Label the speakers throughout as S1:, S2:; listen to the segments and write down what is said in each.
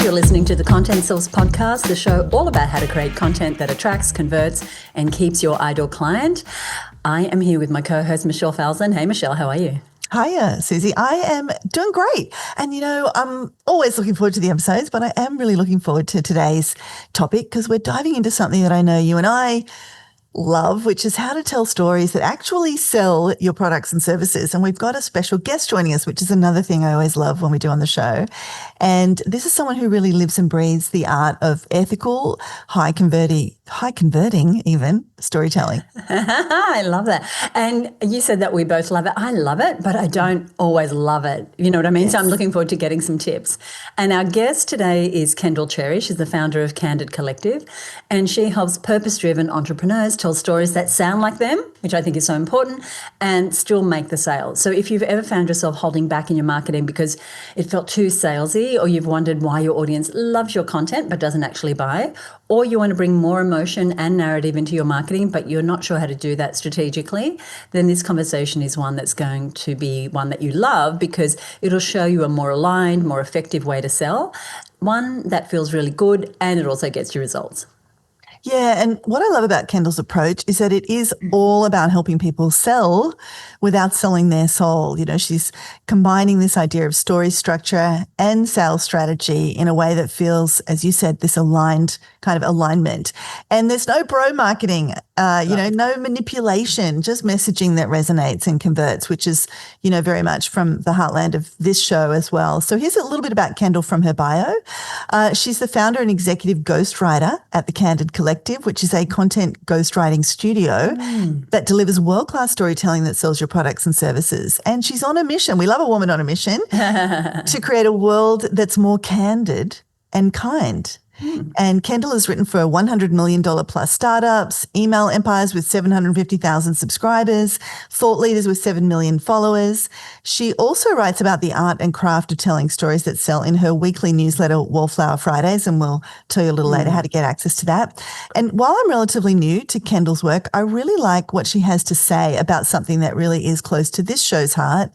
S1: You're listening to the Content Source Podcast, the show all about how to create content that attracts, converts, and keeps your ideal client. I am here with my co-host, Michelle Falzon. Hey, Michelle, how are you?
S2: Hiya, Suzi. I am doing great. And, I'm always looking forward to the episodes, but I am really looking forward to today's topic because we're diving into something that I know you and I love, which is how to tell stories that actually sell your products and services. And we've got a special guest joining us, which is another thing I always love when we do on the show. And this is someone who really lives and breathes the art of ethical, high converting even storytelling.
S1: I love that. And you said that we both love it. I love it, but I don't always love it. You know what I mean? Yes. So I'm looking forward to getting some tips. And our guest today is Kendall. She's the founder of Candid Collective, and she helps purpose-driven entrepreneurs tell stories that sound like them, which I think is so important, and still make the sale. So if you've ever found yourself holding back in your marketing because it felt too salesy, or you've wondered why your audience loves your content but doesn't actually buy, or you want to bring more emotion and narrative into your marketing, but you're not sure how to do that strategically, then this conversation is one that's going to be one that you love because it'll show you a more aligned, more effective way to sell, one that feels really good, and it also gets you results.
S2: Yeah, and what I love about Kendall's approach is that it is all about helping people sell without selling their soul. She's combining this idea of story structure and sales strategy in a way that feels, as you said, this aligned kind of alignment. And there's no bro marketing, no manipulation, just messaging that resonates and converts, which is, very much from the heartland of this show as well. So here's a little bit about Kendall from her bio. She's the founder and executive ghostwriter at the Candid Collective, which is a content ghostwriting studio that delivers world-class storytelling that sells your products and services. And she's on a mission. We love a woman on a mission to create a world that's more candid and kind. And Kendall has written for $100 million plus startups, email empires with 750,000 subscribers, thought leaders with 7 million followers. She also writes about the art and craft of telling stories that sell in her weekly newsletter, Wallflower Fridays, and we'll tell you a little later how to get access to that. And while I'm relatively new to Kendall's work, I really like what she has to say about something that really is close to this show's heart,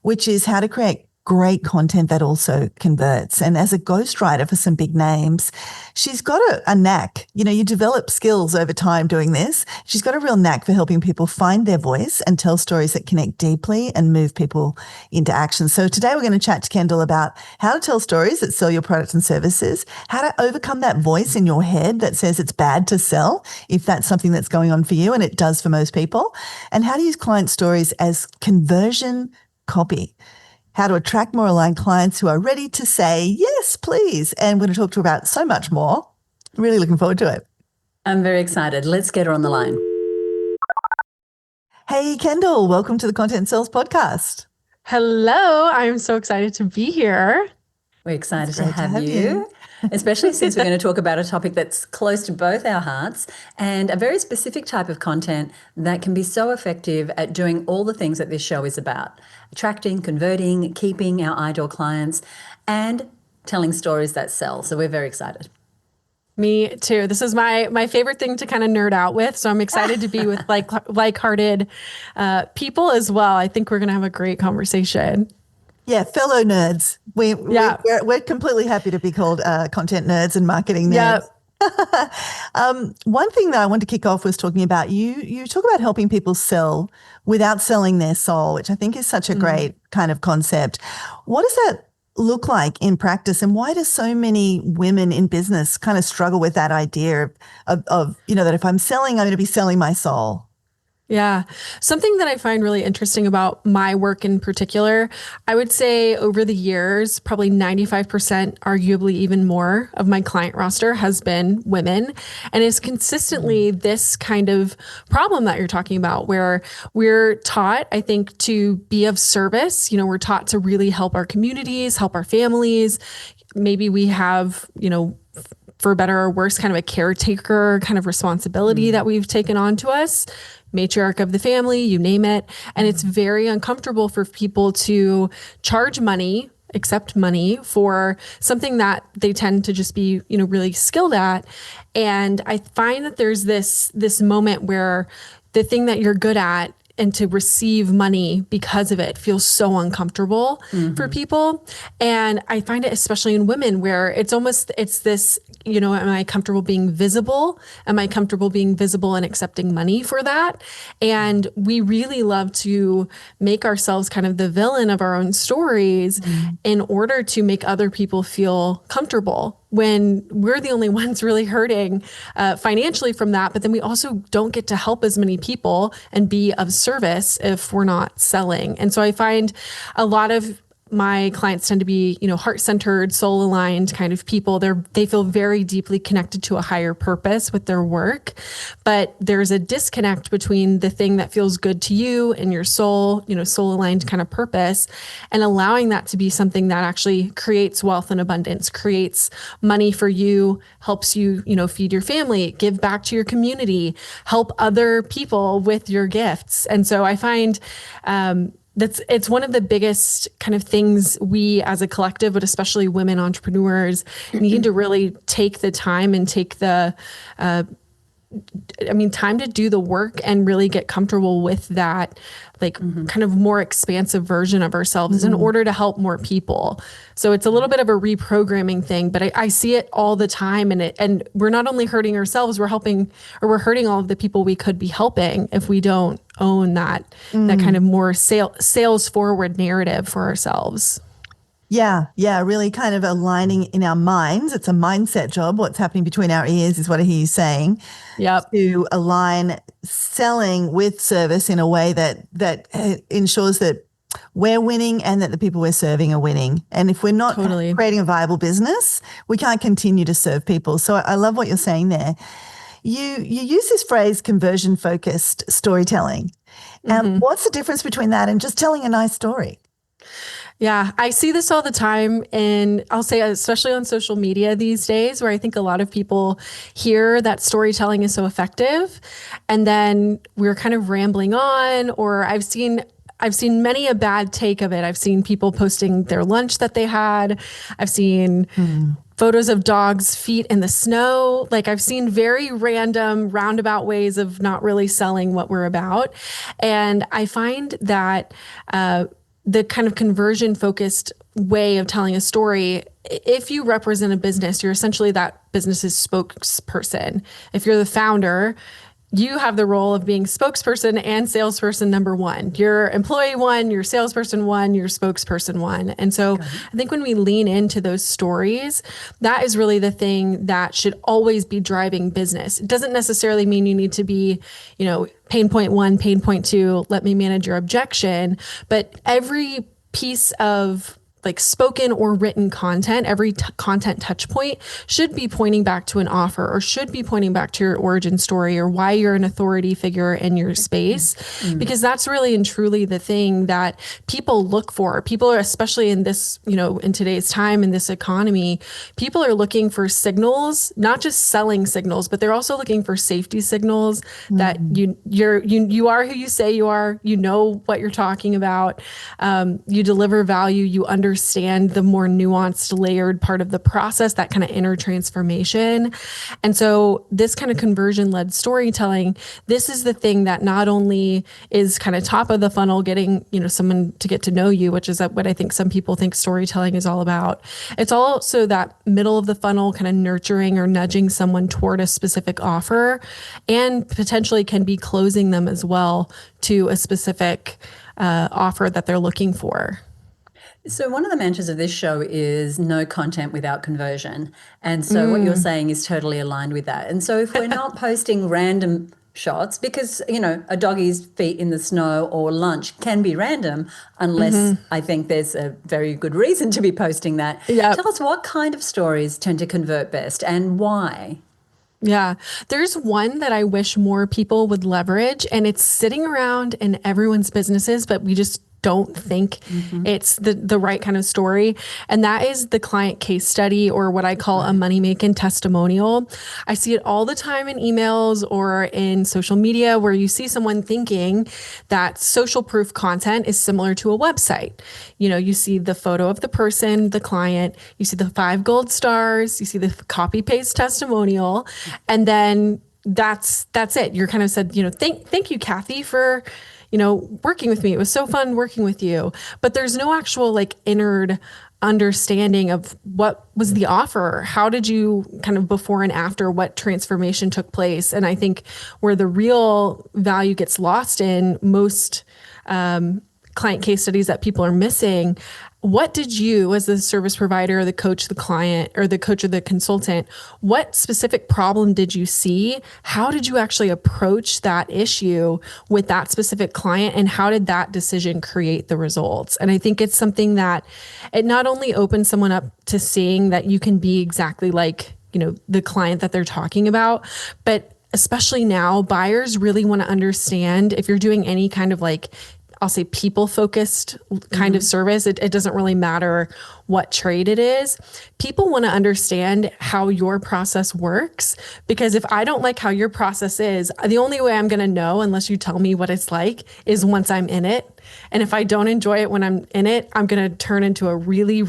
S2: which is how to create great content that also converts. And as a ghostwriter for some big names, she's got a knack. You develop skills over time doing this. She's got a real knack for helping people find their voice and tell stories that connect deeply and move people into action. So today we're going to chat to Kendall about how to tell stories that sell your products and services, how to overcome that voice in your head that says it's bad to sell if that's something that's going on for you, and it does for most people, and how to use client stories as conversion copy. How to attract more aligned clients who are ready to say, yes, please. And we're going to talk to her about so much more. Really looking forward to it.
S1: I'm very excited. Let's get her on the line.
S2: Hey, Kendall, welcome to the Content Sales Podcast.
S3: Hello. I'm so excited to be here.
S1: We're excited to have you. Especially since we're going to talk about a topic that's close to both our hearts and a very specific type of content that can be so effective at doing all the things that this show is about: attracting, converting, keeping our ideal clients, and telling stories that sell. So we're very excited.
S3: Me too. This is my favorite thing to kind of nerd out with. So I'm excited to be with like-hearted people as well. I think we're going to have a great conversation.
S2: Yeah, fellow nerds. We're completely happy to be called content nerds and marketing nerds. Yep. One thing that I wanted to kick off was talking about, you talk about helping people sell without selling their soul, which I think is such a great kind of concept. What does that look like in practice, and why do so many women in business kind of struggle with that idea of that if I'm selling, I'm going to be selling my soul?
S3: Yeah. Something that I find really interesting about my work in particular, I would say over the years, probably 95%, arguably even more of my client roster has been women. And it's consistently this kind of problem that you're talking about, where we're taught, I think, to be of service. We're taught to really help our communities, help our families. Maybe we have, for better or worse, kind of a caretaker kind of responsibility that we've taken on to us. Matriarch of the family, you name it. And it's very uncomfortable for people to charge money, accept money for something that they tend to just be, really skilled at. And I find that there's this moment where the thing that you're good at and to receive money because of it feels so uncomfortable for people. And I find it especially in women where it's this, am I comfortable being visible? Am I comfortable being visible and accepting money for that? And we really love to make ourselves kind of the villain of our own stories in order to make other people feel comfortable, when we're the only ones really hurting financially from that. But then we also don't get to help as many people and be of service if we're not selling. And so I find a lot of my clients tend to be, heart-centered, soul-aligned kind of people. They feel very deeply connected to a higher purpose with their work, but there's a disconnect between the thing that feels good to you and your soul, soul-aligned kind of purpose, and allowing that to be something that actually creates wealth and abundance, creates money for you, helps you, feed your family, give back to your community, help other people with your gifts. And so I find, it's one of the biggest kind of things we as a collective, but especially women entrepreneurs, need to really take the time and take the, time to do the work and really get comfortable with that, kind of more expansive version of ourselves in order to help more people. So it's a little bit of a reprogramming thing, but I see it all the time. And we're not only hurting ourselves, we're hurting all of the people we could be helping if we don't own that kind of more sales forward narrative for ourselves.
S2: Yeah, really kind of aligning in our minds. It's a mindset job. What's happening between our ears is what I hear you saying.
S3: Yep.
S2: To align selling with service in a way that ensures that we're winning and that the people we're serving are winning. And if we're not creating a viable business, we can't continue to serve people. So I love what you're saying there. You use this phrase, conversion-focused storytelling. What's the difference between that and just telling a nice story?
S3: Yeah, I see this all the time, and I'll say especially on social media these days, where I think a lot of people hear that storytelling is so effective, and then we're kind of rambling on, or I've seen many a bad take of it. I've seen people posting their lunch that they had. I've seen photos of dogs' feet in the snow. I've seen very random, roundabout ways of not really selling what we're about. And I find that the kind of conversion-focused way of telling a story, if you represent a business, you're essentially that business's spokesperson. If you're the founder, you have the role of being spokesperson and salesperson number one. You're employee one, you're salesperson one, you're spokesperson one. And so I think when we lean into those stories, that is really the thing that should always be driving business. It doesn't necessarily mean you need to be, pain point one, pain point two, let me manage your objection. But every piece of spoken or written content, every content touch point should be pointing back to an offer, or should be pointing back to your origin story, or why you're an authority figure in your space, because that's really and truly the thing that people look for. People are, especially in this, in today's time, in this economy, people are looking for signals, not just selling signals, but they're also looking for safety signals that you are who you say you are, what you're talking about, you deliver value, you understand the more nuanced, layered part of the process, that kind of inner transformation. And so this kind of conversion-led storytelling, this is the thing that not only is kind of top of the funnel, getting, someone to get to know you, which is what I think some people think storytelling is all about. It's also that middle of the funnel, kind of nurturing or nudging someone toward a specific offer, and potentially can be closing them as well to a specific offer that they're looking for.
S1: So one of the mantras of this show is no content without conversion. And so what you're saying is totally aligned with that. And so if we're not posting random shots, because, a doggy's feet in the snow or lunch can be random, unless I think there's a very good reason to be posting that. Yep. Tell us, what kind of stories tend to convert best and why?
S3: Yeah, there's one that I wish more people would leverage, and it's sitting around in everyone's businesses, but we just don't think it's the right kind of story. And that is the client case study, or what I call a money-making testimonial. I see it all the time in emails or in social media, where you see someone thinking that social proof content is similar to a website. You see the photo of the person, the client, you see the 5 gold stars, you see the copy paste testimonial, and then that's it. You're kind of said, thank you, Kathy, for working with me. It was so fun working with you. But there's no actual like inner understanding of what was the offer. How did you kind of before and after, what transformation took place? And I think where the real value gets lost in most client case studies that people are missing, what did you as the service provider or the coach, the client, or the coach or the consultant, what specific problem did you see? How did you actually approach that issue with that specific client? And how did that decision create the results? And I think it's something that it not only opens someone up to seeing that you can be exactly like, the client that they're talking about, but especially now, buyers really want to understand if you're doing any kind of like, I'll say people-focused kind of service. It doesn't really matter what trade it is. People want to understand how your process works, because if I don't like how your process is, the only way I'm going to know, unless you tell me what it's like, is once I'm in it. And if I don't enjoy it when I'm in it, I'm going to turn into a really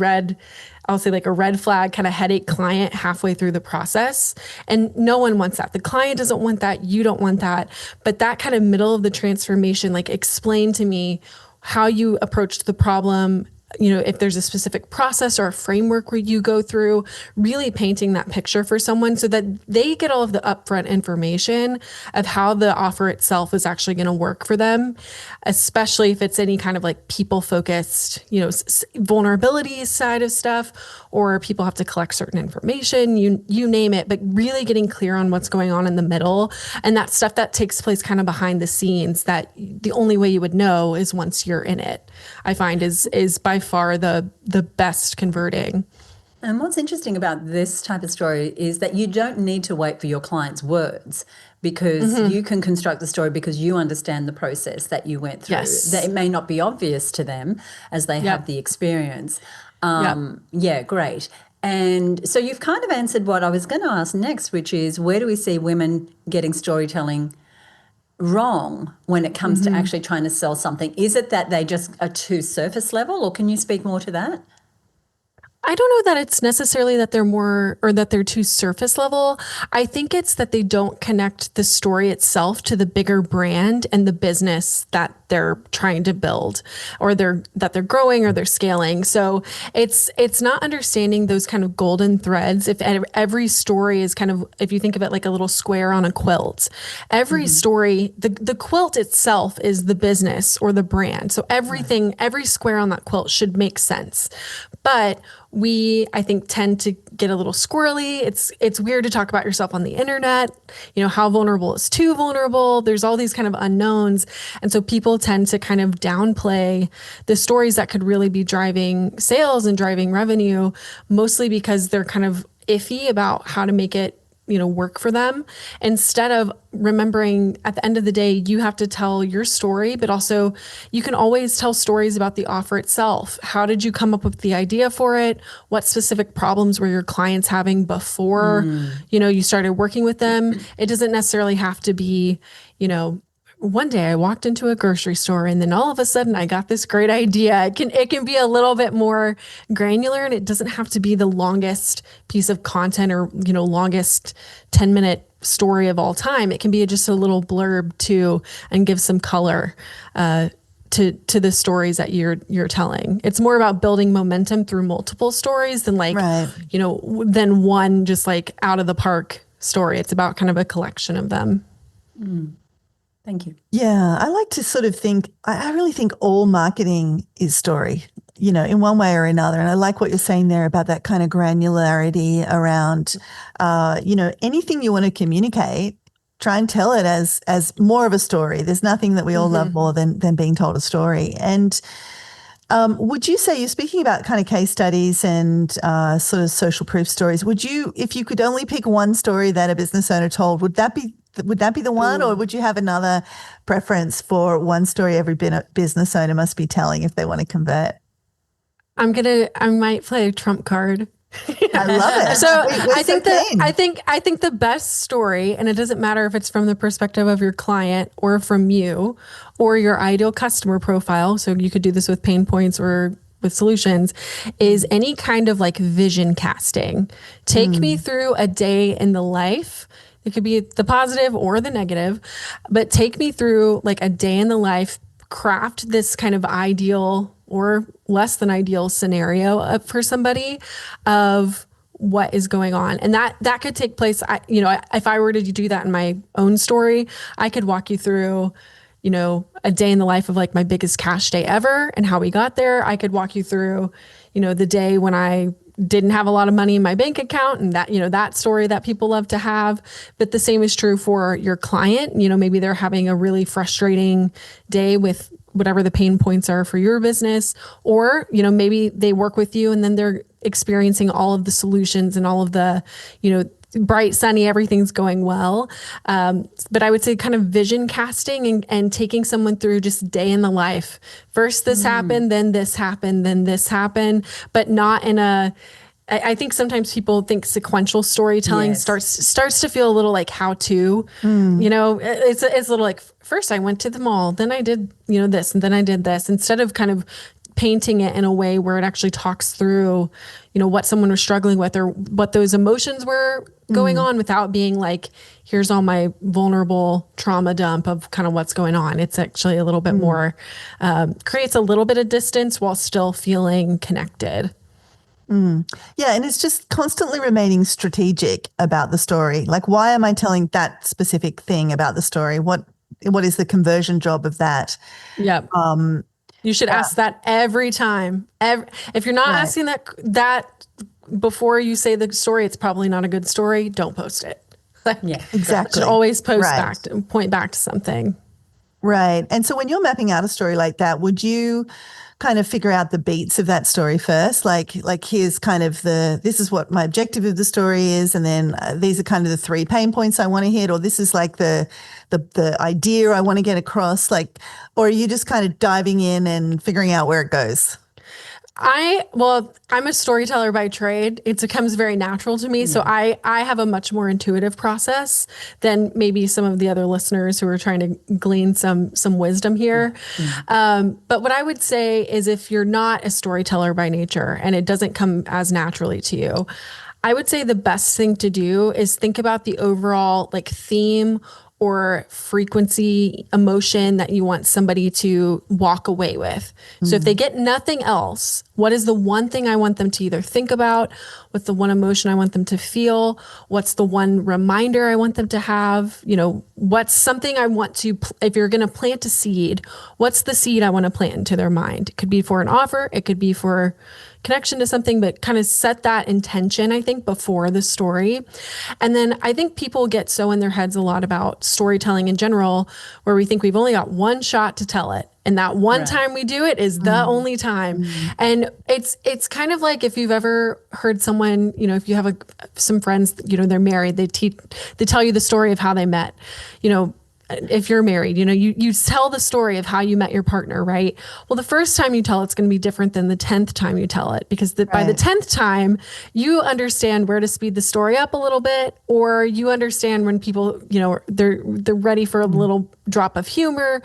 S3: I'll say like a red flag kind of headache client halfway through the process. And no one wants that. The client doesn't want that. You don't want that. But that kind of middle of the transformation, like explain to me how you approached the problem, if there's a specific process or a framework where you go through, really painting that picture for someone so that they get all of the upfront information of how the offer itself is actually going to work for them, especially if it's any kind of like people-focused, vulnerability side of stuff, or people have to collect certain information, you name it, but really getting clear on what's going on in the middle. And that stuff that takes place kind of behind the scenes that the only way you would know is once you're in it, I find is by far the best converting.
S1: And what's interesting about this type of story is that you don't need to wait for your client's words, because you can construct the story because you understand the process that you went through.
S3: Yes.
S1: That it may not be obvious to them as they have the experience. Yeah, great. And so you've kind of answered what I was going to ask next, which is where do we see women getting storytelling wrong when it comes to actually trying to sell something? Is it that they just are too surface level, or can you speak more to that?
S3: I don't know that it's necessarily that they're more or that they're too surface level. I think it's that they don't connect the story itself to the bigger brand and the business that they're trying to build, or that they're growing or they're scaling. So it's not understanding those kind of golden threads. If every story is kind of, if you think of it like a little square on a quilt, every story, the quilt itself is the business or the brand. So everything, every square on that quilt should make sense. But I think, tend to get a little squirrely. It's weird to talk about yourself on the internet. How vulnerable is too vulnerable? There's all these kind of unknowns. And so people tend to kind of downplay the stories that could really be driving sales and driving revenue, mostly because they're kind of iffy about how to make it work for them, instead of remembering at the end of the day, you have to tell your story, but also you can always tell stories about the offer itself. How did you come up with the idea for it? What specific problems were your clients having before, you started working with them? It doesn't necessarily have to be, one day I walked into a grocery store and then all of a sudden I got this great idea. It can be a little bit more granular, and it doesn't have to be the longest piece of content or, longest 10-minute story of all time. It can be just a little blurb too, and give some color to the stories that you're telling. It's more about building momentum through multiple stories than than one just like out of the park story. It's about kind of a collection of them.
S1: Thank you.
S2: Yeah, I like to sort of think, I really think all marketing is story, in one way or another. And I like what you're saying there about that kind of granularity around, anything you want to communicate, try and tell it as more of a story. There's nothing that we all love more than being told a story. And would you say, you're speaking about kind of case studies and sort of social proof stories, if you could only pick one story that a business owner told, would that be the one? Or would you have another preference for one story every business owner must be telling if they want to convert?
S3: I might play a trump card.
S2: I love it.
S3: So I think the best story, and it doesn't matter if it's from the perspective of your client or from you or your ideal customer profile. So you could do this with pain points or with solutions, is any kind of like vision casting. Take me through a day in the life. It could be the positive or the negative, but take me through like a day in the life craft this kind of ideal or less than ideal scenario for somebody of what is going on. And that could take place. If I were to do that in my own story, I could walk you through, a day in the life of like my biggest cash day ever and how we got there. I could walk you through, the day when I didn't have a lot of money in my bank account and that story that people love to have. But the same is true for your client. Maybe they're having a really frustrating day with whatever the pain points are for your business, or, maybe they work with you and then they're experiencing all of the solutions and all of the, bright, sunny, everything's going well. But I would say kind of vision casting and taking someone through just day in the life. First this happened, then this happened, then this happened, but not in I think sometimes people think sequential storytelling starts to feel a little like how to, it's a little like, first I went to the mall, then I did, this, and then I did this, instead of kind of painting it in a way where it actually talks through, what someone was struggling with or what those emotions were going on, without being like, here's all my vulnerable trauma dump of kind of what's going on. It's actually a little bit more, creates a little bit of distance while still feeling connected.
S2: Yeah, and it's just constantly remaining strategic about the story. Like, why am I telling that specific thing about the story? What is the conversion job of that?
S3: Yep. You should ask that every time. If you're not asking that before you say the story, it's probably not a good story. Don't post it.
S2: Yeah, exactly.
S3: Should always point back to something.
S2: Right. And so when you're mapping out a story like that, would you kind of figure out the beats of that story first? Like here's kind of this is what my objective of the story is. And then these are kind of the 3 pain points I want to hit, or this is like the idea I want to get across, or are you just kind of diving in and figuring out where it goes?
S3: I'm a storyteller by trade. It comes very natural to me. Yeah. So I have a much more intuitive process than maybe some of the other listeners who are trying to glean some wisdom here. Mm-hmm. But what I would say is, if you're not a storyteller by nature and it doesn't come as naturally to you, I would say the best thing to do is think about the overall theme or frequency, emotion that you want somebody to walk away with. Mm-hmm. So if they get nothing else, what is the one thing I want them to either think about? What's the one emotion I want them to feel? What's the one reminder I want them to have? What's something I want to, if you're going to plant a seed, what's the seed I want to plant into their mind? It could be for an offer. It could be for connection to something, but kind of set that intention, I think, before the story. And then I think people get so in their heads a lot about storytelling in general, where we think we've only got one shot to tell it. And that one time we do it is the only time. And it's kind of like, if you've ever heard someone, if you have some friends, they're married, they tell you the story of how they met, if you're married, you tell the story of how you met your partner, right? Well, the first time you tell it's going to be different than the 10th time you tell it, because by the 10th time, you understand where to speed the story up a little bit, or you understand when people, they're ready for a little drop of humor,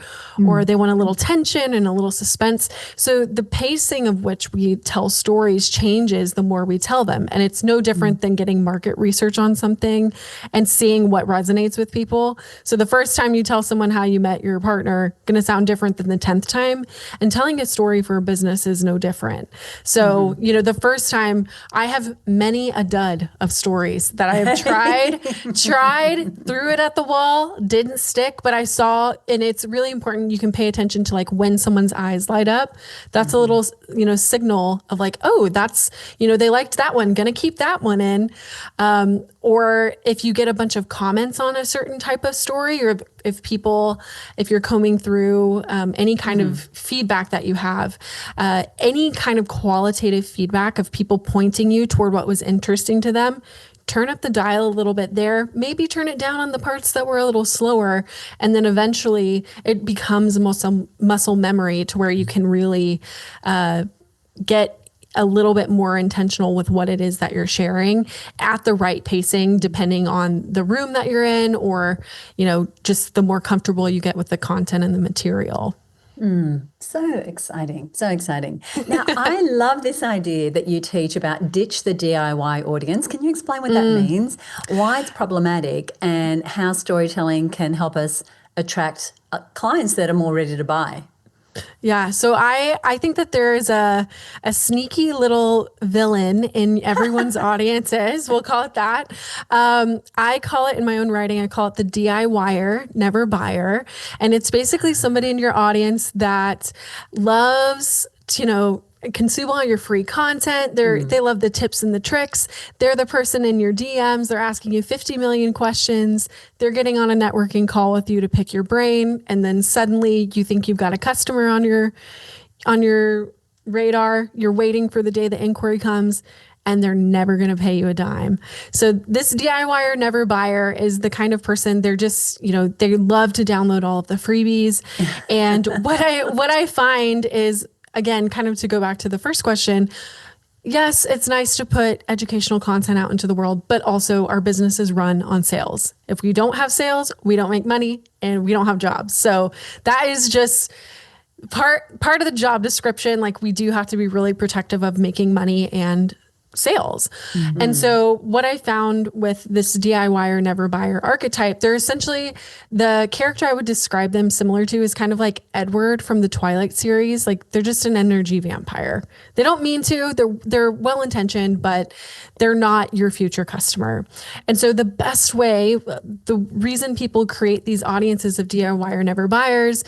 S3: or they want a little tension and a little suspense. So the pacing of which we tell stories changes the more we tell them. And it's no different than getting market research on something and seeing what resonates with people. So the first time you tell someone how you met your partner, going to sound different than the 10th time. And telling a story for a business is no different. So, the first time, I have many a dud of stories that I have tried, threw it at the wall, didn't stick, but I saw, and it's really important. You can pay attention to when someone's eyes light up. That's a little, signal of oh, that's, they liked that one, going to keep that one in. Or if you get a bunch of comments on a certain type of story, or if you're combing through any kind of feedback that you have, any kind of qualitative feedback of people pointing you toward what was interesting to them, turn up the dial a little bit there, maybe turn it down on the parts that were a little slower. And then eventually it becomes muscle memory to where you can really get a little bit more intentional with what it is that you're sharing at the right pacing, depending on the room that you're in, or, just the more comfortable you get with the content and the material.
S1: So exciting. So exciting. Now, I love this idea that you teach about ditch the DIY audience. Can you explain what that means, why it's problematic, and how storytelling can help us attract clients that are more ready to buy?
S3: Yeah. So I think that there is a sneaky little villain in everyone's audiences. We'll call it that. I call it in my own writing, I call it the DIYer, never buyer. And it's basically somebody in your audience that loves to, consume all your free content. They love the tips and the tricks. They're the person in your DMs. They're asking you 50 million questions. They're getting on a networking call with you to pick your brain. And then suddenly you think you've got a customer on your radar. You're waiting for the day the inquiry comes, and they're never going to pay you a dime. So this DIYer, never buyer is the kind of person, they're just, they love to download all of the freebies. And what I find is, again, kind of to go back to the first question, yes, it's nice to put educational content out into the world, but also our businesses run on sales. If we don't have sales, we don't make money and we don't have jobs. So that is just part of the job description. Like, we do have to be really protective of making money and sales. Mm-hmm. And so what I found with this DIYer, never buyer archetype, they're essentially, the character I would describe them similar to is kind of like Edward from the Twilight series. Like, they're just an energy vampire. They don't mean to, they're well-intentioned, but they're not your future customer. And so the best way, the reason people create these audiences of DIYer, never buyers,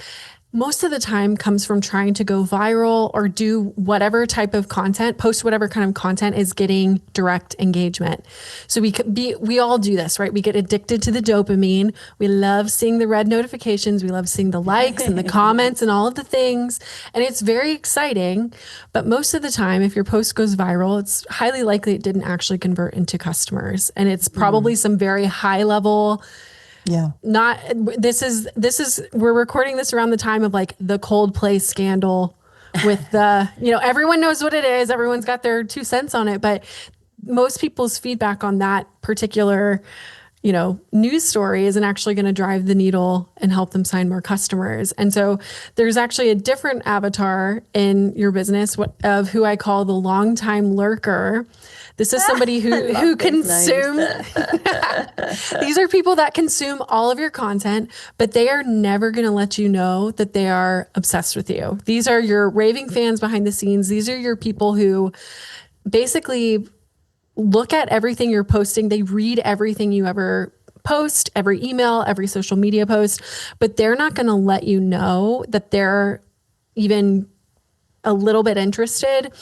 S3: most of the time comes from trying to go viral or do whatever type of content, post whatever kind of content is getting direct engagement. So we all do this, right? We get addicted to the dopamine. We love seeing the red notifications. We love seeing the likes and the comments and all of the things. And it's very exciting. But most of the time, if your post goes viral, it's highly likely it didn't actually convert into customers. And it's probably some very high level.
S2: Yeah.
S3: This is we're recording this around the time of like the Coldplay scandal with the, everyone knows what it is. Everyone's got their 2 cents on it, but most people's feedback on that particular, news story isn't actually going to drive the needle and help them sign more customers. And so there's actually a different avatar in your business of who I call the longtime lurker. This is somebody who consume. These are people that consume all of your content, but they are never going to let you know that they are obsessed with you. These are your raving fans behind the scenes. These are your people who basically look at everything you're posting. They read everything you ever post, every email, every social media post, but they're not going to let you know that they're even a little bit interested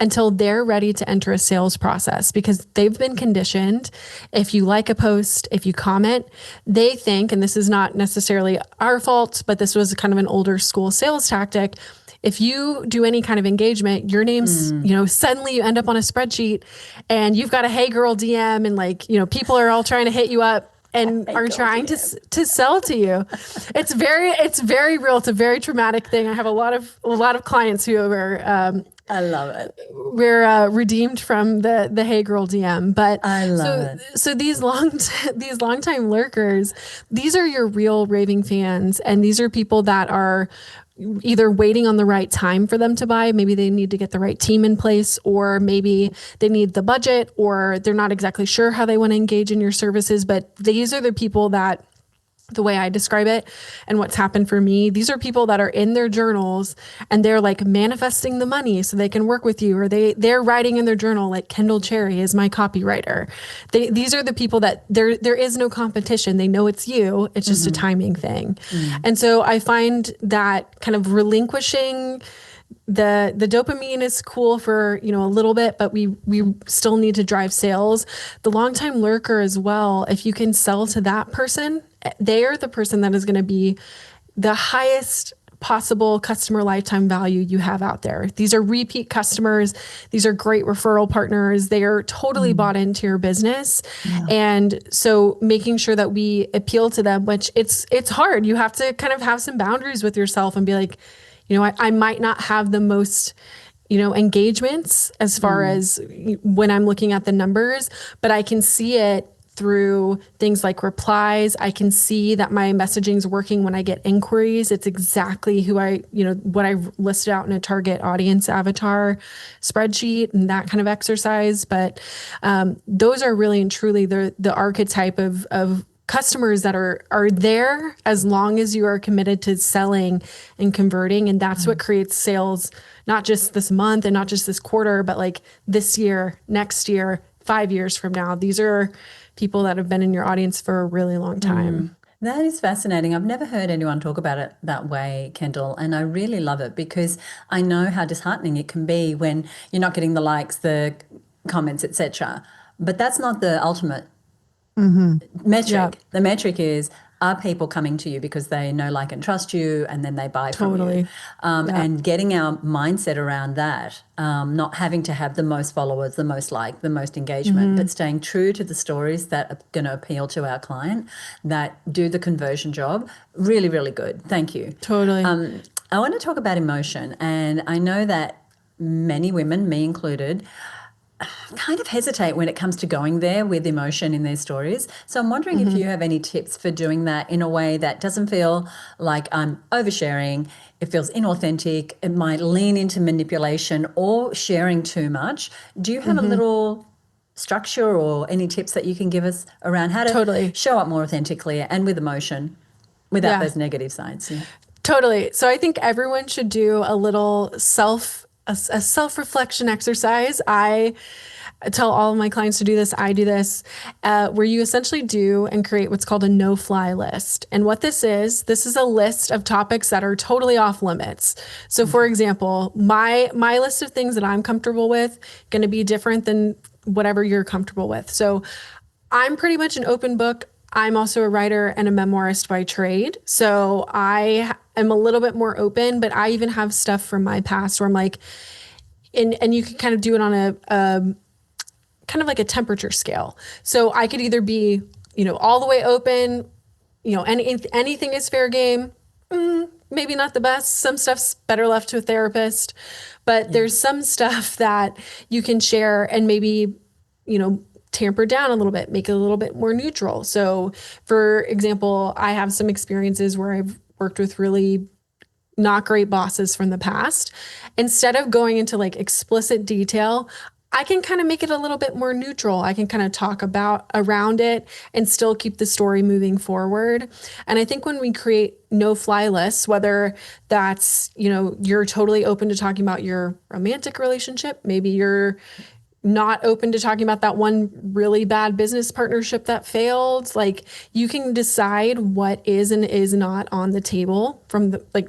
S3: until they're ready to enter a sales process, because they've been conditioned. If you like a post, if you comment, they think, and this is not necessarily our fault, but this was kind of an older school sales tactic. If you do any kind of engagement, your name's, suddenly you end up on a spreadsheet and you've got a hey girl DM and people are all trying to hit you up and are trying to sell to you. It's very real. It's a very traumatic thing. I have a lot of clients who are,
S1: I love it.
S3: We're redeemed from the Hey Girl DM, but
S1: I love it.
S3: So these longtime lurkers, these are your real raving fans, and these are people that are either waiting on the right time for them to buy. Maybe they need to get the right team in place, or maybe they need the budget, or they're not exactly sure how they want to engage in your services. But these are the people that, the way I describe it and what's happened for me, these are people that are in their journals and they're like manifesting the money so they can work with you, or they're writing in their journal like Kendall Cherry is my copywriter. These are the people that there is no competition. They know it's you. It's just a timing thing. And so I find that kind of relinquishing the dopamine is cool for, a little bit, but we still need to drive sales. The longtime lurker as well, if you can sell to that person, they are the person that is going to be the highest possible customer lifetime value you have out there. These are repeat customers. These are great referral partners. They are totally bought into your business. Yeah. And so making sure that we appeal to them, which it's hard. You have to kind of have some boundaries with yourself and be like, I might not have the most, engagements as far as when I'm looking at the numbers, but I can see it through things like replies. I can see that my messaging is working when I get inquiries. It's exactly who what I've listed out in a target audience avatar spreadsheet and that kind of exercise. But those are really and truly the archetype of customers that are there as long as you are committed to selling and converting. And that's what creates sales, not just this month and not just this quarter, but like this year, next year, 5 years from now. These are people that have been in your audience for a really long time.
S1: That is fascinating. I've never heard anyone talk about it that way, Kendall, and I really love it because I know how disheartening it can be when you're not getting the likes, the comments, etc. But that's not the ultimate metric.
S3: Yeah.
S1: The metric is, are people coming to you because they know, like, and trust you, and then they buy from you?
S3: Totally.
S1: And getting our mindset around that, not having to have the most followers, the most like, the most engagement, but staying true to the stories that are going to appeal to our client, that do the conversion job. Really, really good. Thank you.
S3: Totally.
S1: I want to talk about emotion, and I know that many women, me included, kind of hesitate when it comes to going there with emotion in their stories. So I'm wondering if you have any tips for doing that in a way that doesn't feel like I'm oversharing, it feels inauthentic, it might lean into manipulation or sharing too much. Do you have a little structure or any tips that you can give us around how to
S3: Totally.
S1: show up more authentically and with emotion without
S3: Yeah.
S1: those negative sides? Yeah.
S3: Totally. So I think everyone should do a little a self-reflection exercise. I tell all of my clients to do this. I do this, where you essentially do and create what's called a no-fly list. And what this is a list of topics that are totally off limits. So for example, my list of things that I'm comfortable with going to be different than whatever you're comfortable with. So I'm pretty much an open book. I'm also a writer and a memoirist by trade. So I am a little bit more open, but I even have stuff from my past where I'm like, and you can kind of do it on a kind of like a temperature scale. So I could either be, all the way open, anything is fair game. Maybe not the best. Some stuff's better left to a therapist, but there's some stuff that you can share and maybe, tamper down a little bit, make it a little bit more neutral. So for example, I have some experiences where I've worked with really not great bosses from the past. Instead of going into like explicit detail, I can kind of make it a little bit more neutral. I can kind of talk about around it and still keep the story moving forward. And I think when we create no-fly lists, whether that's, you're totally open to talking about your romantic relationship, maybe you're not open to talking about that one really bad business partnership that failed. Like, you can decide what is and is not on the table from the, like,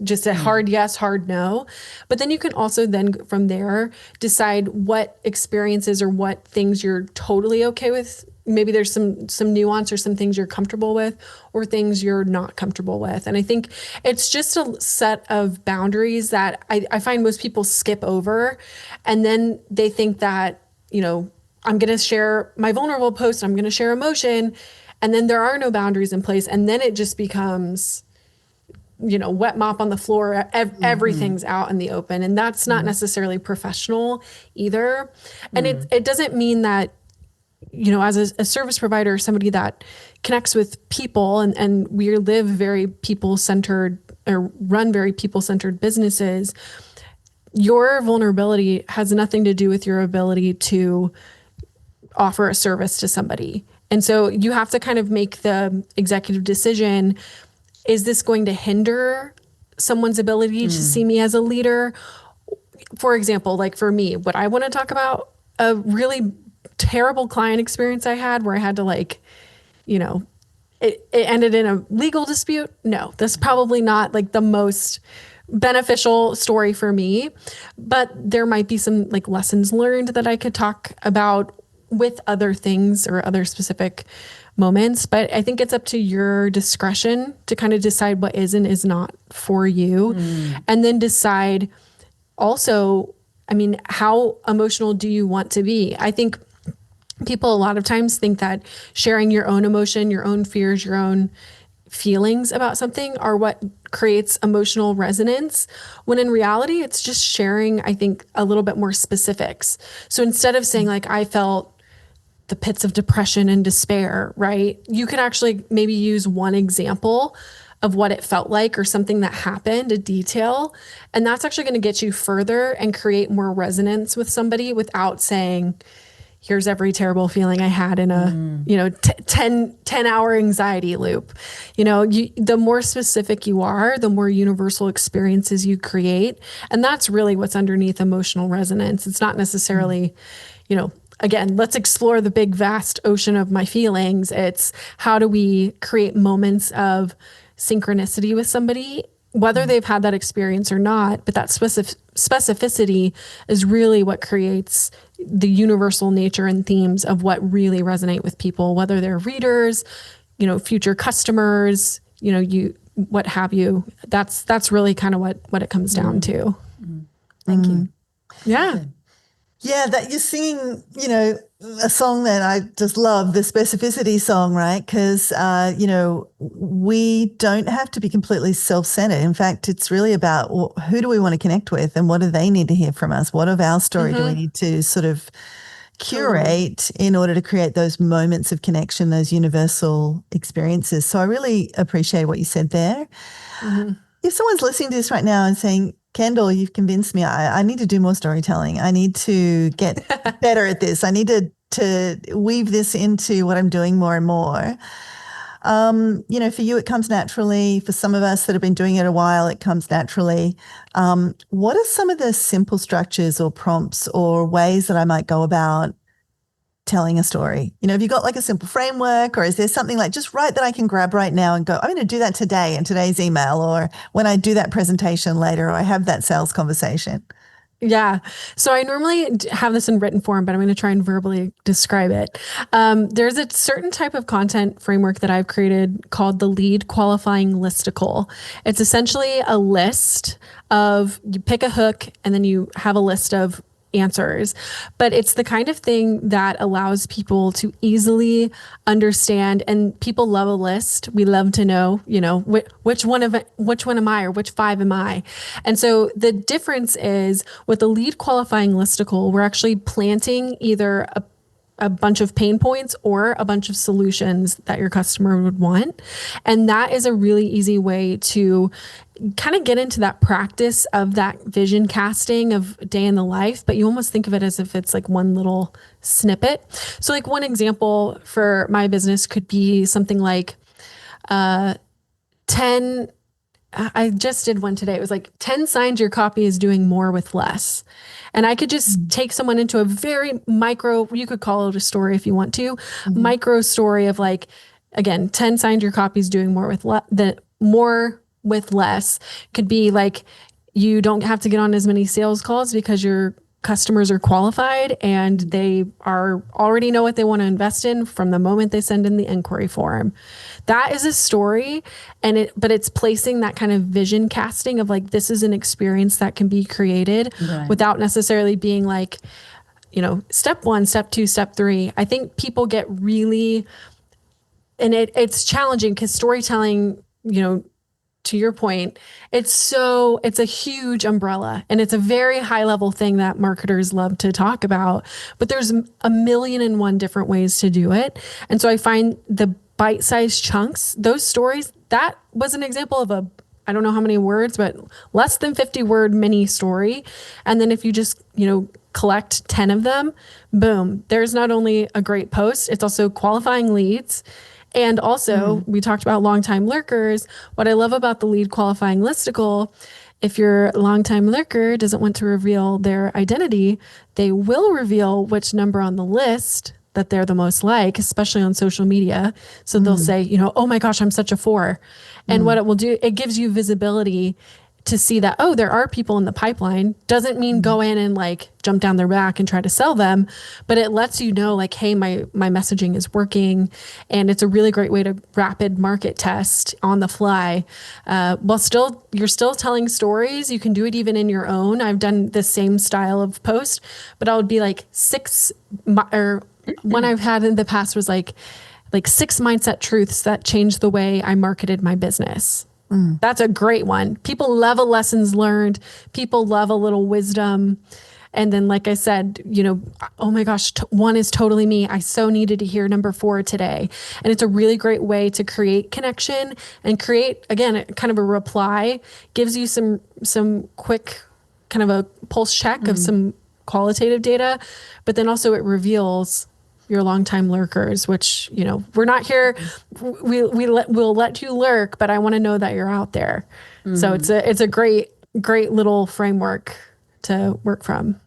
S3: just a hard yes, hard no. But then you can also then from there decide what experiences or what things you're totally okay with. Maybe there's some nuance or some things you're comfortable with or things you're not comfortable with. And I think it's just a set of boundaries that I find most people skip over. And then they think that, I'm going to share my vulnerable post, I'm going to share emotion. And then there are no boundaries in place. And then it just becomes, wet mop on the floor, everything's out in the open. And that's not necessarily professional either. And it doesn't mean that, as a service provider, somebody that connects with people and we live very people-centered or run very people-centered businesses, your vulnerability has nothing to do with your ability to offer a service to somebody. And so you have to kind of make the executive decision. Is this going to hinder someone's ability to see me as a leader? For example, like for me, would I want to talk about a really terrible client experience I had where I had to it ended in a legal dispute? No, that's probably not like the most beneficial story for me, but there might be some like lessons learned that I could talk about with other things or other specific moments. But I think it's up to your discretion to kind of decide what is and is not for you. And then decide also, how emotional do you want to be? I think people a lot of times think that sharing your own emotion, your own fears, your own feelings about something are what creates emotional resonance, when in reality, it's just sharing, I think, a little bit more specifics. So instead of saying like, I felt the pits of depression and despair, right? You can actually maybe use one example of what it felt like or something that happened, a detail. And that's actually going to get you further and create more resonance with somebody without saying, here's every terrible feeling I had in a, 10-hour anxiety loop. The more specific you are, the more universal experiences you create. And that's really what's underneath emotional resonance. It's not necessarily, again, let's explore the big, vast ocean of my feelings. It's how do we create moments of synchronicity with somebody, whether they've had that experience or not, but that specificity is really what creates the universal nature and themes of what really resonate with people, whether they're readers, future customers, what have you. That's really kind of what it comes down to.
S1: Thank you.
S3: Yeah.
S2: Yeah, that you're singing, a song that I just love, the specificity song, right? Because, we don't have to be completely self-centered. In fact, it's really about who do we want to connect with and what do they need to hear from us? What of our story do we need to sort of curate in order to create those moments of connection, those universal experiences? So I really appreciate what you said there. If someone's listening to this right now and saying, Kendall, you've convinced me. I need to do more storytelling. I need to get better at this. I need to weave this into what I'm doing more and more. For you, it comes naturally. For some of us that have been doing it a while, it comes naturally. What are some of the simple structures or prompts or ways that I might go about telling a story? Have you got like a simple framework, or is there something like just right that I can grab right now and go, I'm going to do that today in today's email, or when I do that presentation later, or I have that sales conversation?
S3: Yeah. So I normally have this in written form, but I'm going to try and verbally describe it. There's a certain type of content framework that I've created called the lead qualifying listicle. It's essentially a list of, you pick a hook and then you have a list of answers, but it's the kind of thing that allows people to easily understand. And people love a list. We love to know, which one am I, or which 5 am I? And so the difference is with the lead qualifying listicle, we're actually planting either a bunch of pain points or a bunch of solutions that your customer would want. And that is a really easy way to kind of get into that practice of that vision casting of day in the life, but you almost think of it as if it's like one little snippet. So like one example for my business could be something like 10, I just did one today. It was like 10 signs your copy is doing more with less. And I could just take someone into a very micro, you could call it a story if you want to, micro story of like, again, 10 signs your copy is doing more with less. Could be like, you don't have to get on as many sales calls because your customers are qualified and they already know what they want to invest in from the moment they send in the inquiry form. That is a story, but it's placing that kind of vision casting of like, this is an experience that can be created without necessarily being like, step 1, step 2, step 3. I think people get really, and it's challenging because storytelling, to your point, it's a huge umbrella and it's a very high level thing that marketers love to talk about, but there's a million and one different ways to do it. And so I find the bite-sized chunks, those stories, that was an example of I don't know how many words, but less than 50 word mini story. And then if you just, collect 10 of them, boom, there's not only a great post, it's also qualifying leads. And also, we talked about longtime lurkers. What I love about the lead qualifying listicle, if your longtime lurker doesn't want to reveal their identity, they will reveal which number on the list that they're the most like, especially on social media. So they'll say, oh my gosh, I'm such a 4. And what it will do, it gives you visibility to see that, oh, there are people in the pipeline. Doesn't mean go in and like jump down their back and try to sell them, but it lets you know like, hey, my messaging is working. And it's a really great way to rapid market test on the fly. While you're still telling stories. You can do it even in your own. I've done the same style of post, but I would be like one I've had in the past was like 6 mindset truths that changed the way I marketed my business. That's a great one. People love a lessons learned. People love a little wisdom. And then, like I said, oh my gosh, 1 is totally me. I so needed to hear number 4 today. And it's a really great way to create connection and create, again, kind of a reply, gives you some quick kind of a pulse check of some qualitative data, but then also it reveals your longtime lurkers, which, we're not here. We'll let you lurk, but I want to know that you're out there. So it's a great little framework to work from.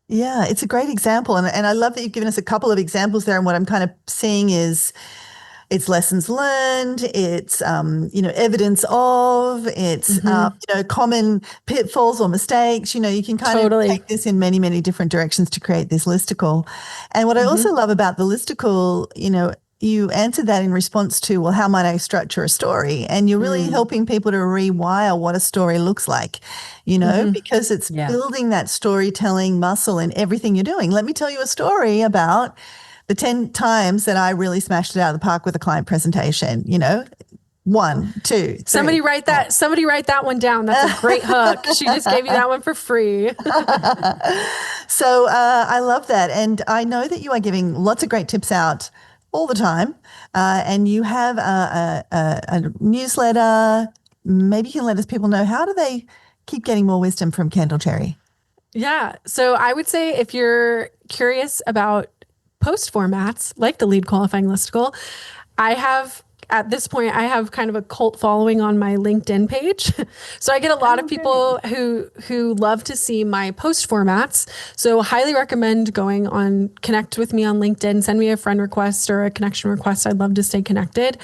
S2: Yeah, it's a great example. And I love that you've given us a couple of examples there. And what I'm kind of seeing is it's lessons learned, it's, evidence of, it's, common pitfalls or mistakes. You can kind of take this in many, many different directions to create this listicle. And what I also love about the listicle, you answered that in response to, well, how might I structure a story? And you're really helping people to rewire what a story looks like, because it's building that storytelling muscle in everything you're doing. Let me tell you a story about the 10 times that I really smashed it out of the park with a client presentation, 1, 2, 3.
S3: Somebody write that one down. That's a great hook. She just gave you that one for free.
S2: So I love that. And I know that you are giving lots of great tips out all the time. And you have a newsletter. Maybe you can let us people know, how do they keep getting more wisdom from Kendall Cherry?
S3: Yeah. So I would say if you're curious about post formats like the lead qualifying listicle, at this point, I have kind of a cult following on my LinkedIn page. So I get a lot of people who love to see my post formats. So highly recommend going on, connect with me on LinkedIn, send me a friend request or a connection request. I'd love to stay connected.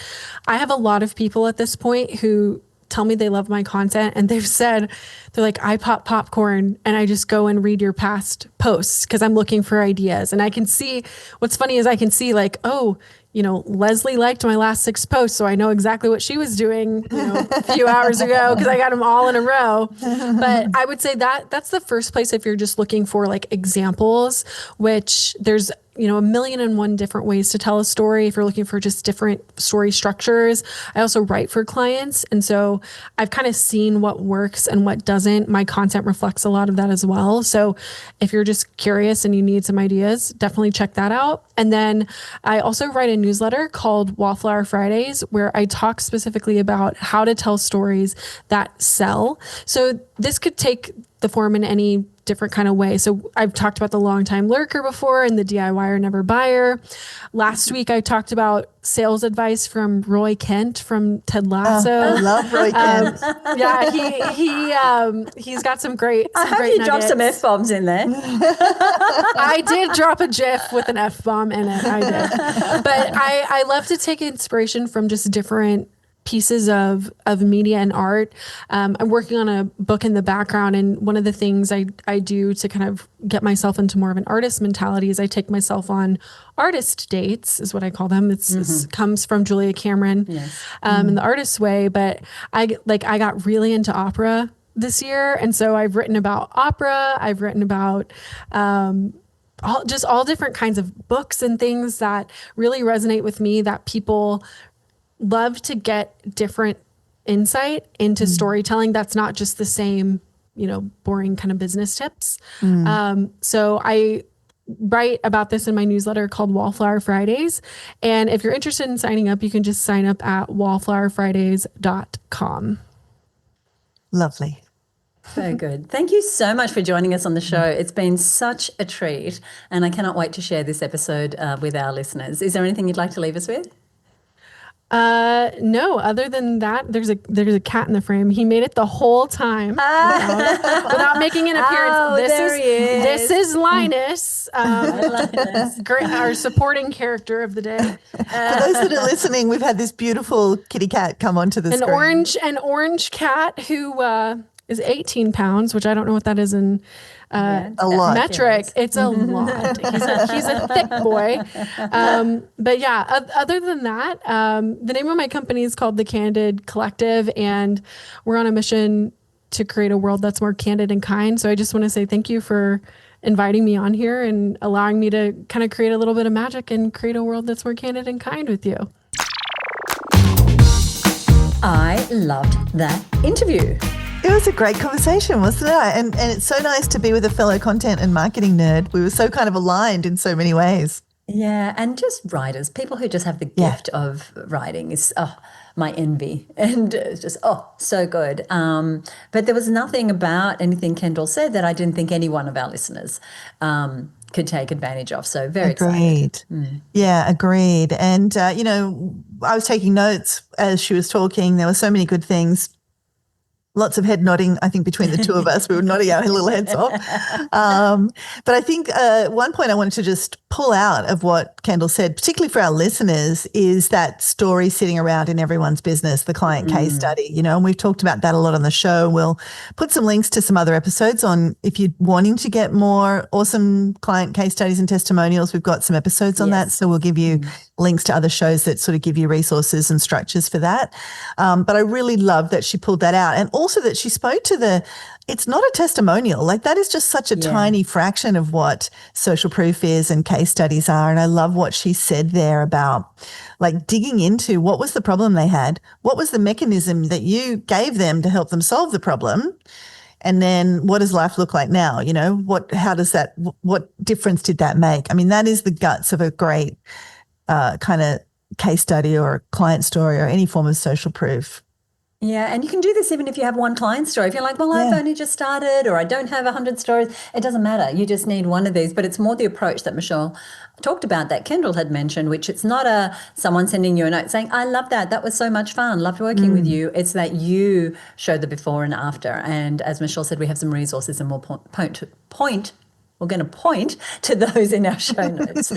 S3: I have a lot of people at this point who tell me they love my content, and they've said, they're like, I pop popcorn and I just go and read your past posts because I'm looking for ideas. And I can see, what's funny is I can see like, oh, Leslie liked my last 6 posts, so I know exactly what she was doing a few hours ago because I got them all in a row. But I would say that's the first place if you're just looking for like examples, which there's a million and one different ways to tell a story if you're looking for just different story structures. I also write for clients, and so I've kind of seen what works and what doesn't. My content reflects a lot of that as well. So if you're just curious and you need some ideas, definitely check that out. And then I also write a newsletter called Wallflower Fridays, where I talk specifically about how to tell stories that sell. So this could take the form in any different kind of way. So I've talked about the longtime lurker before and the DIYer never buyer. Last week, I talked about sales advice from Roy Kent from Ted Lasso.
S2: I love Roy Kent.
S3: He's got some great
S1: I hope
S3: great
S1: you dropped some
S3: nuggets.
S1: F-bombs in there.
S3: I did drop a GIF with an F-bomb in it. I did. But I love to take inspiration from just different pieces of media and art. I'm working on a book in the background, and one of the things I do to kind of get myself into more of an artist mentality is I take myself on artist dates, is what I call them. This comes from Julia Cameron in The Artist's Way. But I got really into opera this year, and so I've written about opera. I've written about all different kinds of books and things that really resonate with me, that people love to get different insight into storytelling that's not just the same, boring kind of business tips. So I write about this in my newsletter called Wallflower Fridays. And if you're interested in signing up, you can just sign up at wallflowerfridays.com.
S2: Lovely.
S1: Very good. Thank you so much for joining us on the show. It's been such a treat, and I cannot wait to share this episode with our listeners. Is there anything you'd like to leave us with?
S3: No, other than that, there's a cat in the frame. He made it the whole time without making an appearance.
S1: Oh,
S3: This is Linus, our supporting character of the day.
S2: For those that are listening, we've had this beautiful kitty cat come onto the screen.
S3: An orange cat who is 18 pounds, which I don't know what that is in
S2: a lot.
S3: metric. It's a lot. He's a thick boy. But yeah, other than that, the name of my company is called the Candid Collective, and we're on a mission to create a world that's more candid and kind. So I just want to say thank you for inviting me on here and allowing me to kind of create a little bit of magic and create a world that's more candid and kind with you.
S1: I loved that interview.
S2: It was a great conversation, wasn't it? And it's so nice to be with a fellow content and marketing nerd. We were so kind of aligned in so many ways.
S1: Yeah, and just writers, people who just have the gift of writing is my envy, and it's just so good. But there was nothing about anything Kendall said that I didn't think any one of our listeners could take advantage of. So very excited.
S2: Agreed. Yeah, agreed. And I was taking notes as she was talking. There were so many good things. Lots of head nodding, I think, between the two of us. We were nodding our little heads off. But I think one point I wanted to just pull out of what Kendall said, particularly for our listeners, is that story sitting around in everyone's business, the client case study, and we've talked about that a lot on the show. We'll put some links to some other episodes on if you're wanting to get more awesome client case studies and testimonials. We've got some episodes on that. So we'll give you links to other shows that sort of give you resources and structures for that. But I really love that she pulled that out. And also that she spoke to it's not a testimonial. Like that is just such a tiny fraction of what social proof is and case studies are. And I love what she said there about like digging into what was the problem they had? What was the mechanism that you gave them to help them solve the problem? And then what does life look like now? What difference did that make? I mean, that is the guts of a great kind of case study or client story or any form of social proof.
S1: Yeah, and you can do this even if you have one client story. If you're like, well, I've only just started or I don't have 100 stories, it doesn't matter. You just need one of these. But it's more the approach that Michelle talked about that Kendall had mentioned, which it's not someone sending you a note saying, I love that. That was so much fun. Loved working with you. It's that you show the before and after. And as Michelle said, we have some resources and we'll we're going to point to those in our show notes.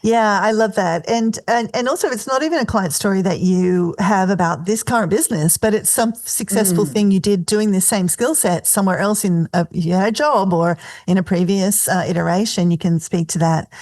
S2: Yeah, I love that. And also it's not even a client story that you have about this current business, but it's some successful thing you did doing this same skill set somewhere else you had a job or in a previous iteration. You can speak to that.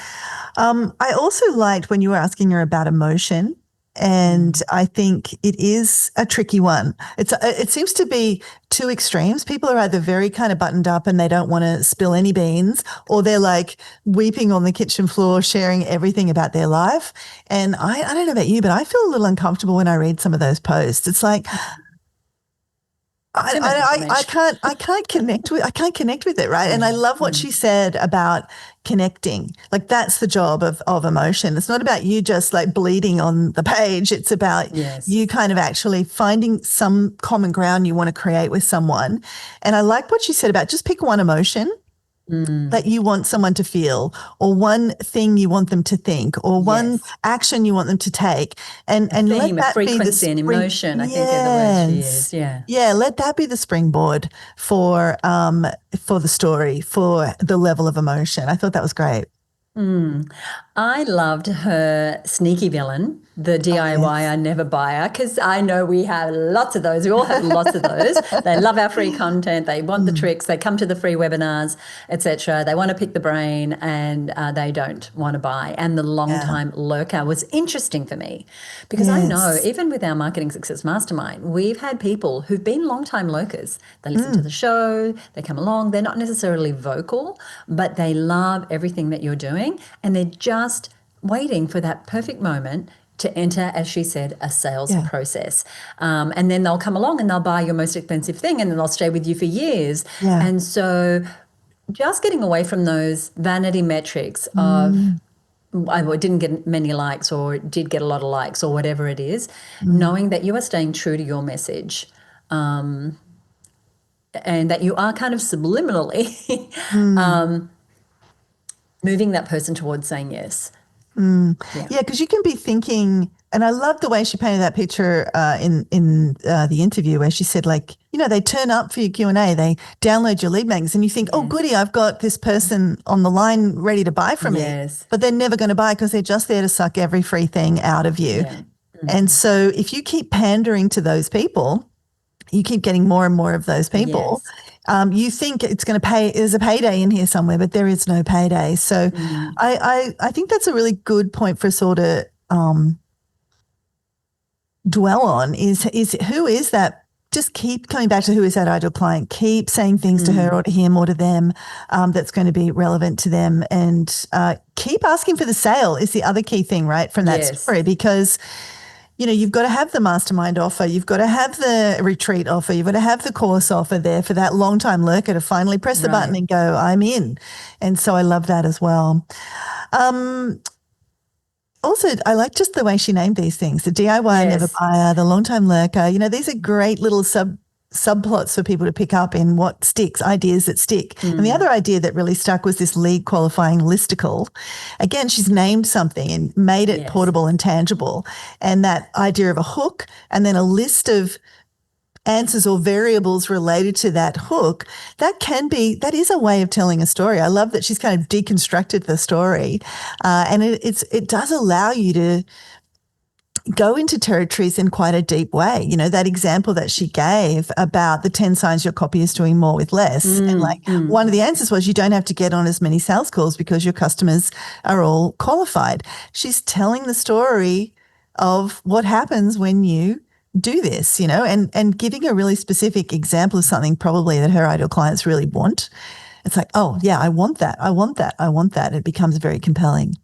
S2: I also liked when you were asking her about emotion. And I think it is a tricky one. It seems to be two extremes. People are either very kind of buttoned up and they don't want to spill any beans, or they're like weeping on the kitchen floor, sharing everything about their life. And I don't know about you, but I feel a little uncomfortable when I read some of those posts. It's like, I can't connect with it, right? And I love what she said about connecting. Like that's the job of emotion. It's not about you just like bleeding on the page. It's about you kind of actually finding some common ground you want to create with someone. And I like what she said about just pick one emotion that you want someone to feel, or one thing you want them to think, or one action you want them to take, and let that
S1: frequency
S2: be the
S1: and emotion. I think are the words she used.
S2: Yeah. Let that be the springboard for the story, for the level of emotion. I thought that was great.
S1: I loved her sneaky villain, the DIY I never buyer, because I know we have lots of those. We all have lots of those. They love our free content. They want the tricks. They come to the free webinars, etc. They want to pick the brain and they don't want to buy. And the long-time lurker was interesting for me because I know even with our Marketing Success Mastermind, we've had people who've been long-time lurkers. They listen to the show. They come along. They're not necessarily vocal, but they love everything that you're doing and they're just waiting for that perfect moment to enter, as she said, a sales process. And then they'll come along and they'll buy your most expensive thing and then they'll stay with you for years. Yeah. And so just getting away from those vanity metrics of I didn't get many likes or did get a lot of likes or whatever it is, knowing that you are staying true to your message and that you are kind of subliminally moving that person towards saying yes.
S2: Yeah, because you can be thinking, and I love the way she painted that picture in the interview where she said, like, they turn up for your Q&A, they download your lead mags, and you think, oh, goody, I've got this person on the line ready to buy from me. But they're never going to buy because they're just there to suck every free thing out of you. Yeah. And so if you keep pandering to those people, you keep getting more and more of those people. You think it's going to pay, there's a payday in here somewhere, but there is no payday. So I think that's a really good point for us all to dwell on is who is that? Just keep coming back to who is that ideal client. Keep saying things to her or to him or to them that's going to be relevant to them. And keep asking for the sale is the other key thing, right, from that story, because you've got to have the mastermind offer. You've got to have the retreat offer. You've got to have the course offer there for that long-time lurker to finally press the button and go, I'm in. And so I love that as well. also, I like just the way she named these things. The DIY never
S1: Yes.
S2: buyer, the long time lurker. These are great little subplots for people to pick up in what sticks, ideas that stick. And the other idea that really stuck was this lead qualifying listicle. Again, she's named something and made it
S1: Yes.
S2: portable and tangible. And that idea of a hook and then a list of answers or variables related to that hook, that is a way of telling a story. I love that she's kind of deconstructed the story. And it does allow you to go into territories in quite a deep way. That example that she gave about the 10 signs your copy is doing more with less. And one of the answers was you don't have to get on as many sales calls because your customers are all qualified. She's telling the story of what happens when you do this, and giving a really specific example of something probably that her ideal clients really want. It's like, oh yeah, I want that. I want that. I want that. It becomes very compelling.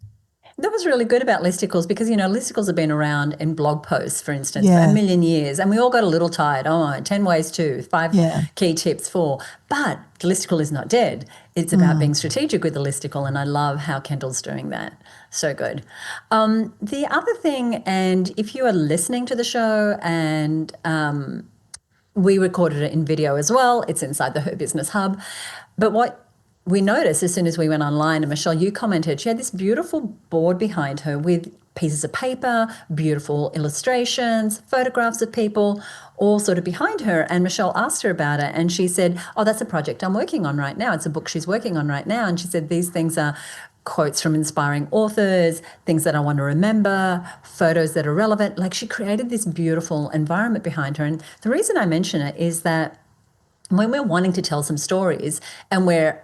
S1: That was really good about listicles because, listicles have been around in blog posts, for instance, for a million years. And we all got a little tired. 10 ways to, 5 key tips for. But the listicle is not dead. It's about being strategic with the listicle. And I love how Kendall's doing that. So good. The other thing, and if you are listening to the show and we recorded it in video as well, it's inside the Her Business Hub. But what we noticed as soon as we went online, and Michelle, you commented, she had this beautiful board behind her with pieces of paper, beautiful illustrations, photographs of people, all sort of behind her. And Michelle asked her about it, and she said, oh, that's a project I'm working on right now. It's a book she's working on right now. And she said, these things are quotes from inspiring authors, things that I want to remember, photos that are relevant. Like, she created this beautiful environment behind her. And the reason I mention it is that when we're wanting to tell some stories and we're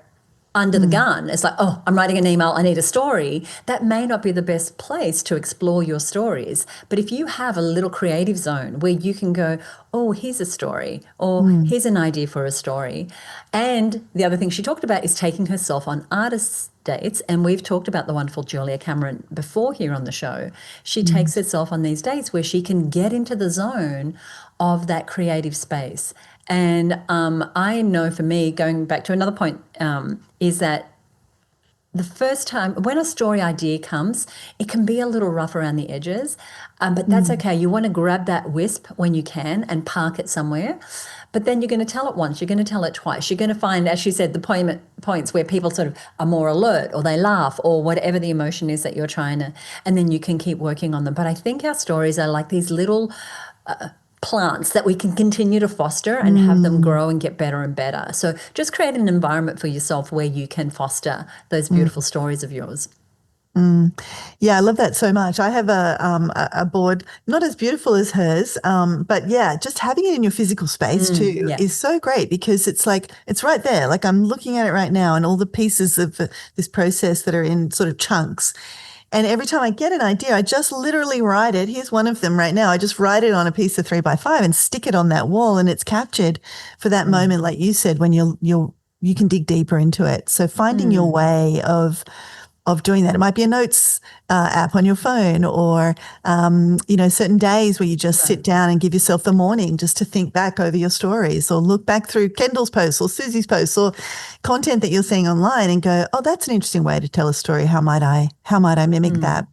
S1: under the gun, it's like, oh, I'm writing an email, I need a story. That may not be the best place to explore your stories. But if you have a little creative zone where you can go, oh, here's a story, or here's an idea for a story. And the other thing she talked about is taking herself on artist dates. And we've talked about the wonderful Julia Cameron before here on the show. She takes herself on these dates where she can get into the zone of that creative space. And I know for me, going back to another point, is that the first time when a story idea comes, it can be a little rough around the edges, but that's okay. You want to grab that wisp when you can and park it somewhere. But then you're going to tell it once, you're going to tell it twice. You're going to find, as she said, the points where people sort of are more alert or they laugh or whatever the emotion is that you're trying to, and then you can keep working on them. But I think our stories are like these little plants that we can continue to foster and have them grow and get better and better. So just create an environment for yourself where you can foster those beautiful stories of yours.
S2: Yeah, I love that so much. I have a board, not as beautiful as hers, but yeah, just having it in your physical space too is so great because it's like, it's right there. Like I'm looking at it right now and all the pieces of this process that are in sort of chunks. And every time I get an idea, I just literally write it. Here's one of them right now. I just write it on a piece of 3x5 and stick it on that wall, and it's captured for that moment, like you said, when you can dig deeper into it. So finding your way of doing that. It might be a notes app on your phone or, certain days where you just sit down and give yourself the morning just to think back over your stories or look back through Kendall's posts or Suzi's posts or content that you're seeing online and go, oh, that's an interesting way to tell a story. How might I mimic that?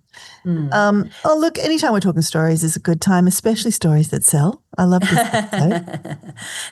S2: Look, anytime we're talking stories is a good time, especially stories that sell. I love this episode.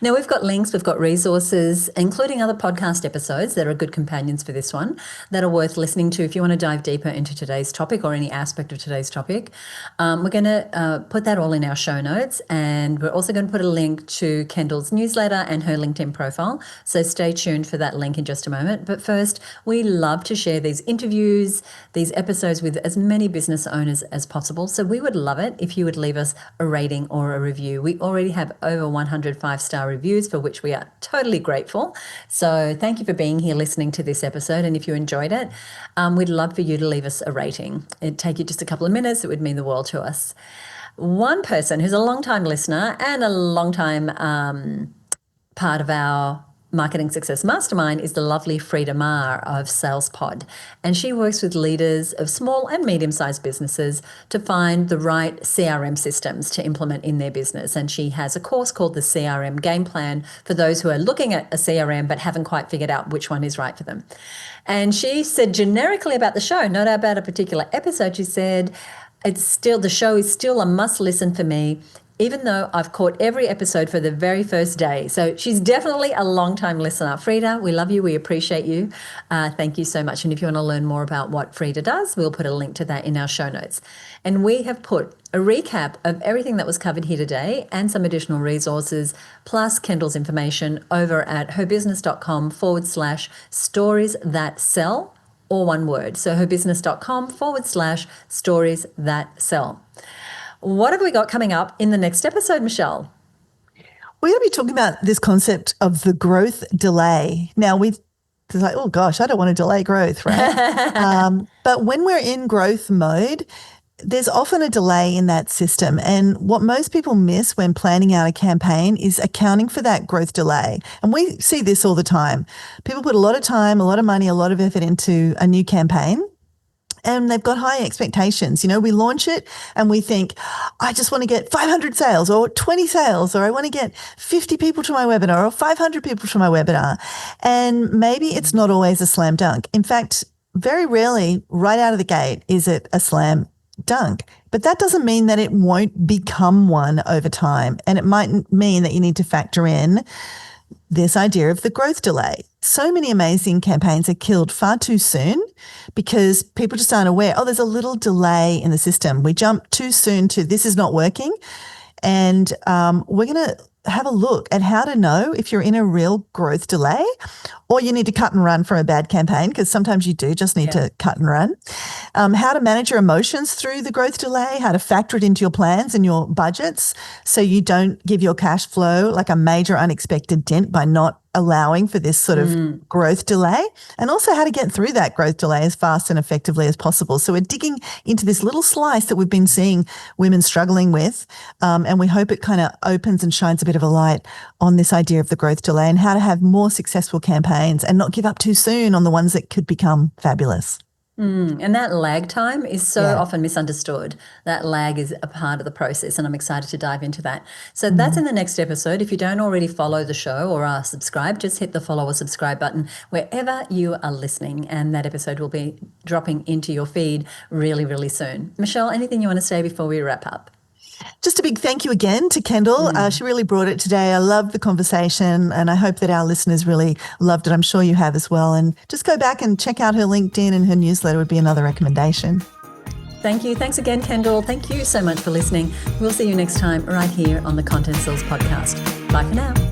S1: Now, we've got links, we've got resources, including other podcast episodes that are good companions for this one that are worth listening to if you want to dive deeper into today's topic or any aspect of today's topic. We're going to put that all in our show notes, and we're also going to put a link to Kendall's newsletter and her LinkedIn profile. So stay tuned for that link in just a moment. But first, we love to share these interviews, these episodes with as many business owners as possible. So we would love it if you would leave us a rating or a review. We already have over 100 5-star reviews, for which we are totally grateful. So thank you for being here listening to this episode. And if you enjoyed it, we'd love for you to leave us a rating. It'd take you just a couple of minutes. It would mean the world to us. One person who's a long-time listener and a long-time part of our Marketing Success Mastermind is the lovely Frida Marr of SalesPod. And she works with leaders of small and medium-sized businesses to find the right CRM systems to implement in their business. And she has a course called the CRM Game Plan for those who are looking at a CRM but haven't quite figured out which one is right for them. And she said generically about the show, not about a particular episode, she said, the show is still a must listen for me, even though I've caught every episode for the very first day. So she's definitely a long-time listener. Frida, we love you. We appreciate you. Thank you so much. And if you want to learn more about what Frida does, we'll put a link to that in our show notes. And we have put a recap of everything that was covered here today and some additional resources, plus Kendall's information over at herbusiness.com/stories that sell, or one word. So herbusiness.com/stories that sell. What have we got coming up in the next episode, Michelle?
S2: We're going to be talking about this concept of the growth delay. Now, it's like, oh gosh, I don't want to delay growth, right? But when we're in growth mode, there's often a delay in that system. And what most people miss when planning out a campaign is accounting for that growth delay. And we see this all the time. People put a lot of time, a lot of money, a lot of effort into a new campaign. And they've got high expectations. We launch it and we think, I just want to get 500 sales or 20 sales, or I want to get 50 people to my webinar or 500 people to my webinar. And maybe it's not always a slam dunk. In fact, very rarely right out of the gate is it a slam dunk. But that doesn't mean that it won't become one over time. And it might mean that you need to factor in this idea of the growth delay. So many amazing campaigns are killed far too soon because people just aren't aware, there's a little delay in the system. We jump too soon to this is not working. And we're going to have a look at how to know if you're in a real growth delay or you need to cut and run from a bad campaign, because sometimes you do just need to cut and run. How to manage your emotions through the growth delay, how to factor it into your plans and your budgets so you don't give your cash flow like a major unexpected dent by not allowing for this sort of growth delay, and also how to get through that growth delay as fast and effectively as possible. So we're digging into this little slice that we've been seeing women struggling with, and we hope it kind of opens and shines a bit of a light on this idea of the growth delay and how to have more successful campaigns and not give up too soon on the ones that could become fabulous.
S1: And that lag time is so often misunderstood. That lag is a part of the process, and I'm excited to dive into that. So that's in the next episode. If you don't already follow the show or are subscribed, just hit the follow or subscribe button wherever you are listening, and that episode will be dropping into your feed really, really soon. Michelle, anything you want to say before we wrap up?
S2: Just a big thank you again to Kendall. She really brought it today. I loved the conversation, and I hope that our listeners really loved it. I'm sure you have as well. And just go back and check out her LinkedIn, and her newsletter would be another recommendation.
S1: Thank you. Thanks again, Kendall. Thank you so much for listening. We'll see you next time right here on the Content Sales Podcast. Bye for now.